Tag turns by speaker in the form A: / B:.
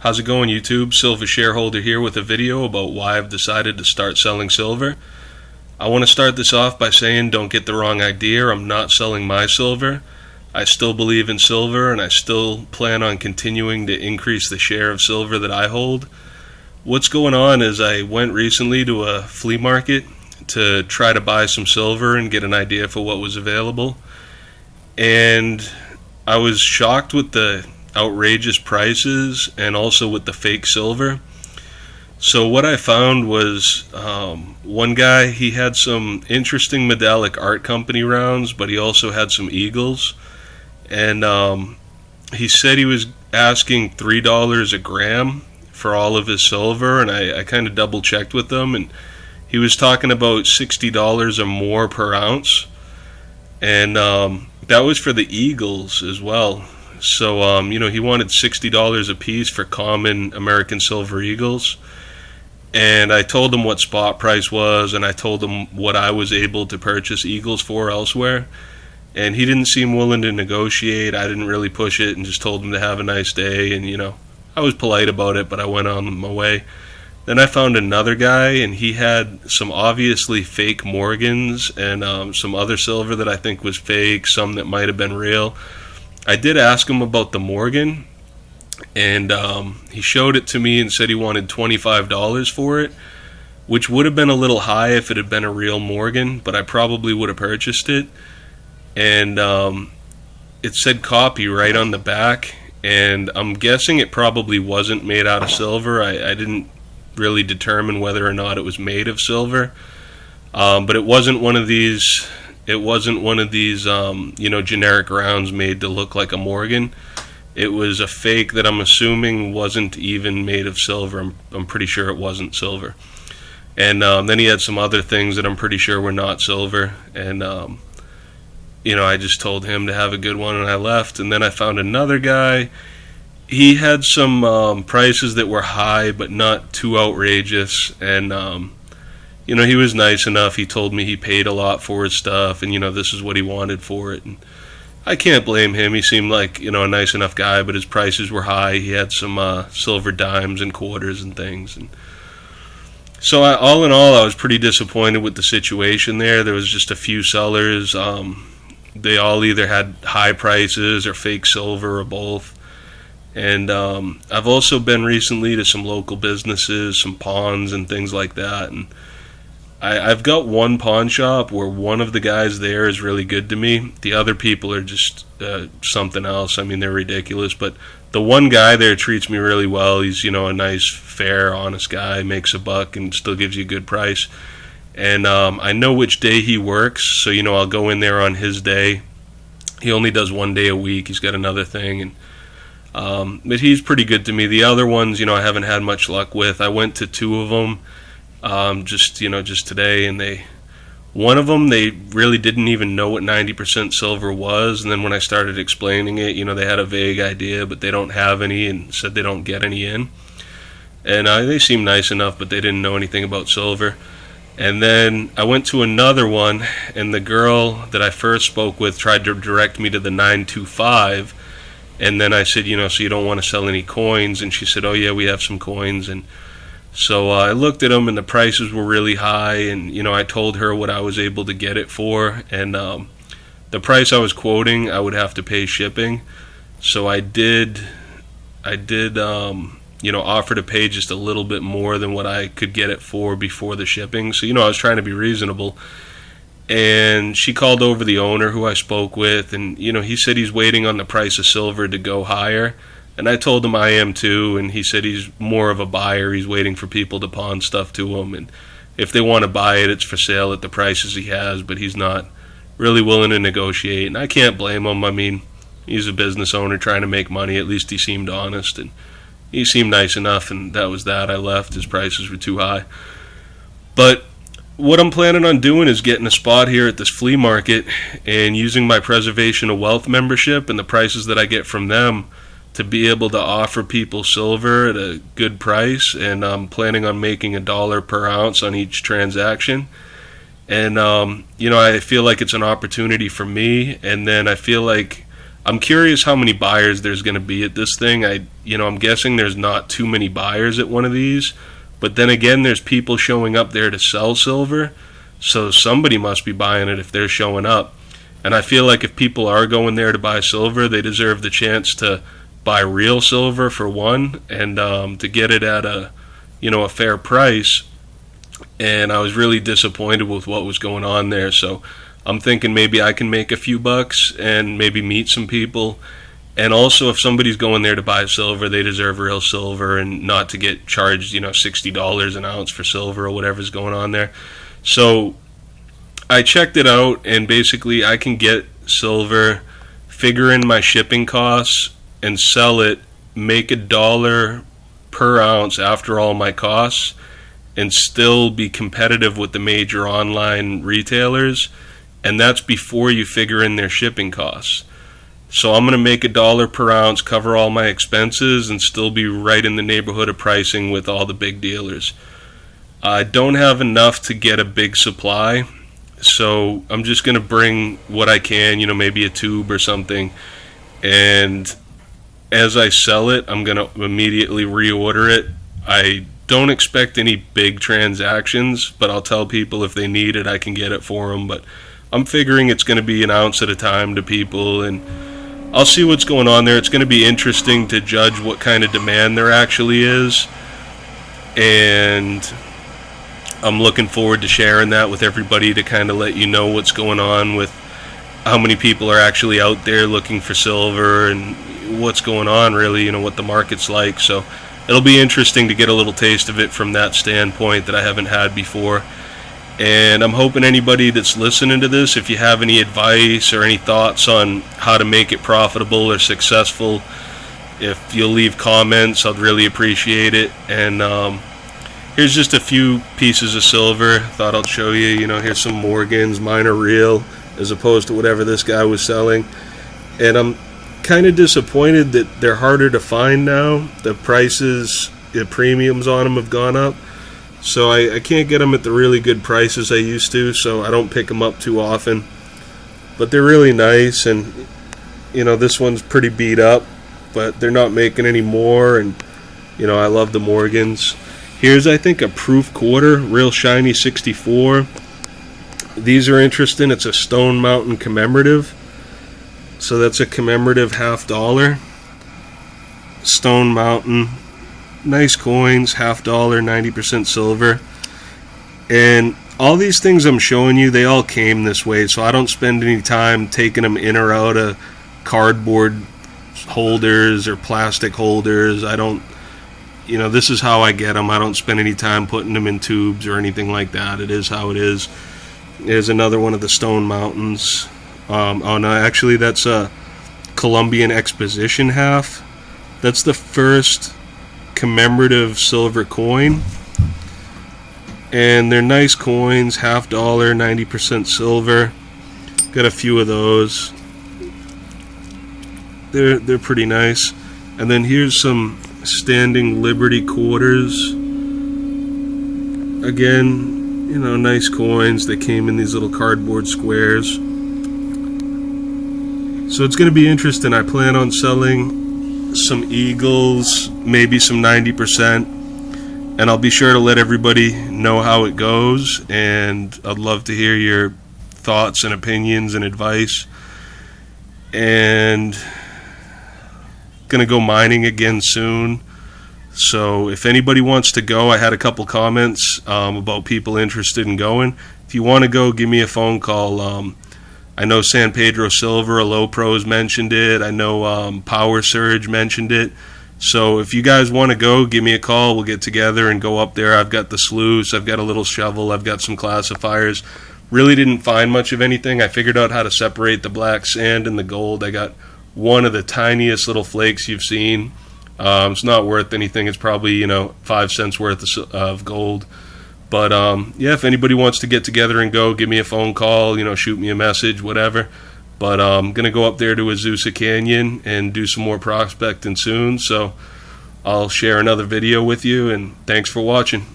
A: How's it going, YouTube? Silver Shareholder here with a video about why I've decided to start selling silver. I want to start this off by saying don't get the wrong idea. I'm not selling my silver. I still believe in silver and I still plan on continuing to increase the share of silver that I hold. What's going on is I went recently to a flea market to try to buy some silver and get an idea for what was available. And I was shocked with the outrageous prices and also with the fake silver. So what I found was one guy, he had some interesting medallic art company rounds, but he also had some eagles. And he said he was asking $3 a gram for all of his silver, and I kind of double checked with him, and he was talking about $60 or more per ounce. And that was for the eagles as well. So, he wanted $60 a piece for common American silver eagles. And I told him what spot price was, and I told him what I was able to purchase eagles for elsewhere. And he didn't seem willing to negotiate. I didn't really push it and just told him to have a nice day. And, I was polite about it, but I went on my way. Then I found another guy, and he had some obviously fake Morgans and some other silver that I think was fake, some that might have been real. I did ask him about the Morgan, and he showed it to me and said he wanted $25 for it, which would have been a little high if it had been a real Morgan, but I probably would have purchased it. And it said copy right on the back, and I'm guessing it probably wasn't made out of silver. I didn't really determine whether or not it was made of silver, but it wasn't one of these. It wasn't one of these, generic rounds made to look like a Morgan. It was a fake that I'm assuming wasn't even made of silver. I'm pretty sure it wasn't silver. And then he had some other things that I'm pretty sure were not silver. And, I just told him to have a good one, and I left. And then I found another guy. He had some prices that were high, but not too outrageous. And, he was nice enough. He told me he paid a lot for his stuff, and, this is what he wanted for it. And I can't blame him. He seemed like, a nice enough guy, but his prices were high. He had some silver dimes and quarters and things. And so all in all, I was pretty disappointed with the situation there. There was just a few sellers. They all either had high prices or fake silver or both. And I've also been recently to some local businesses, some pawns and things like that. And I've got one pawn shop where one of the guys there is really good to me. The other people are just something else. I mean, they're ridiculous. But the one guy there treats me really well. He's, a nice, fair, honest guy, makes a buck and still gives you a good price. And I know which day he works, so, I'll go in there on his day. He only does one day a week. He's got another thing. And but he's pretty good to me. The other ones, I haven't had much luck with. I went to two of them. Just today, and one of them, they really didn't even know what 90% silver was, and then when I started explaining it, they had a vague idea, but they don't have any, and said they don't get any in. And they seemed nice enough, but they didn't know anything about silver. And then I went to another one, and the girl that I first spoke with tried to direct me to the 925, and then I said, so you don't want to sell any coins, and she said, oh yeah, we have some coins. And so I looked at them, and the prices were really high, and, I told her what I was able to get it for, and the price I was quoting, I would have to pay shipping. So I did offer to pay just a little bit more than what I could get it for before the shipping. So, I was trying to be reasonable. And she called over the owner who I spoke with, and, he said he's waiting on the price of silver to go higher. And I told him I am too, and he said he's more of a buyer. He's waiting for people to pawn stuff to him, and if they want to buy it, it's for sale at the prices he has, but he's not really willing to negotiate. And I can't blame him. I mean, he's a business owner trying to make money. At least he seemed honest, and he seemed nice enough, and that was that. I left. His prices were too high. But what I'm planning on doing is getting a spot here at this flea market and using my Preservation of Wealth membership and the prices that I get from them to be able to offer people silver at a good price, and I'm planning on making $1 per ounce on each transaction. And I feel like it's an opportunity for me, and then I feel like I'm curious how many buyers there's going to be at this thing. I'm guessing there's not too many buyers at one of these, but then again, there's people showing up there to sell silver, so somebody must be buying it if they're showing up. And I feel like if people are going there to buy silver, they deserve the chance to buy real silver for one, and to get it at a fair price. And I was really disappointed with what was going on there, so I'm thinking maybe I can make a few bucks and maybe meet some people. And also, if somebody's going there to buy silver, they deserve real silver and not to get charged $60 an ounce for silver or whatever's going on there. So I checked it out, and basically I can get silver, figure in my shipping costs, and sell it, make $1 per ounce after all my costs, and still be competitive with the major online retailers. And that's before you figure in their shipping costs. So I'm going to make $1 per ounce, cover all my expenses, and still be right in the neighborhood of pricing with all the big dealers. I don't have enough to get a big supply, so I'm just going to bring what I can, maybe a tube or something. And as I sell it, I'm going to immediately reorder it. I don't expect any big transactions, but I'll tell people if they need it, I can get it for them. But I'm figuring it's going to be an ounce at a time to people, and I'll see what's going on there. It's going to be interesting to judge what kind of demand there actually is, and I'm looking forward to sharing that with everybody to kind of let you know what's going on with how many people are actually out there looking for silver and what's going on really, what the market's like. So it'll be interesting to get a little taste of it from that standpoint that I haven't had before. And I'm hoping anybody that's listening to this, if you have any advice or any thoughts on how to make it profitable or successful, if you'll leave comments, I'd really appreciate it. And here's just a few pieces of silver. Thought I'd show you. Here's some Morgans. Mine are real, as opposed to whatever this guy was selling. And I'm kind of disappointed that they're harder to find now. The prices, the premiums on them have gone up. So I can't get them at the really good prices I used to, so I don't pick them up too often. But they're really nice, and this one's pretty beat up, but they're not making any more, and I love the Morgans. Here's, I think, a proof quarter, real shiny 64. These are interesting. It's a Stone Mountain commemorative, so that's a commemorative $50. Stone Mountain. Nice coins, $50, 90% silver. And all these things I'm showing you, they all came this way, so I don't spend any time taking them in or out of cardboard holders or plastic holders. I don't, this is how I get them. I don't spend any time putting them in tubes or anything like that. It is how it is. There's another one of the Stone Mountains. Oh no, actually that's a Columbian Exposition half. That's the first commemorative silver coin, and they're nice coins, $50, 90% silver. Got a few of those. They're pretty nice. And then here's some Standing Liberty quarters. Again, nice coins. They came in these little cardboard squares. So it's going to be interesting. I plan on selling some Eagles, maybe some 90%, and I'll be sure to let everybody know how it goes, and I'd love to hear your thoughts and opinions and advice. And gonna go mining again soon, so if anybody wants to go, I had a couple comments about people interested in going. If you want to go, give me a phone call. I know San Pedro Silver, a Low Pros mentioned it. I know Power Surge mentioned it. So if you guys want to go, give me a call. We'll get together and go up there. I've got the sluice. I've got a little shovel. I've got some classifiers. Really didn't find much of anything. I figured out how to separate the black sand and the gold. I got one of the tiniest little flakes you've seen. It's not worth anything. It's probably 5 cents worth of gold. But yeah, if anybody wants to get together and go, give me a phone call, shoot me a message, whatever. But I'm going to go up there to Azusa Canyon and do some more prospecting soon. So I'll share another video with you, and thanks for watching.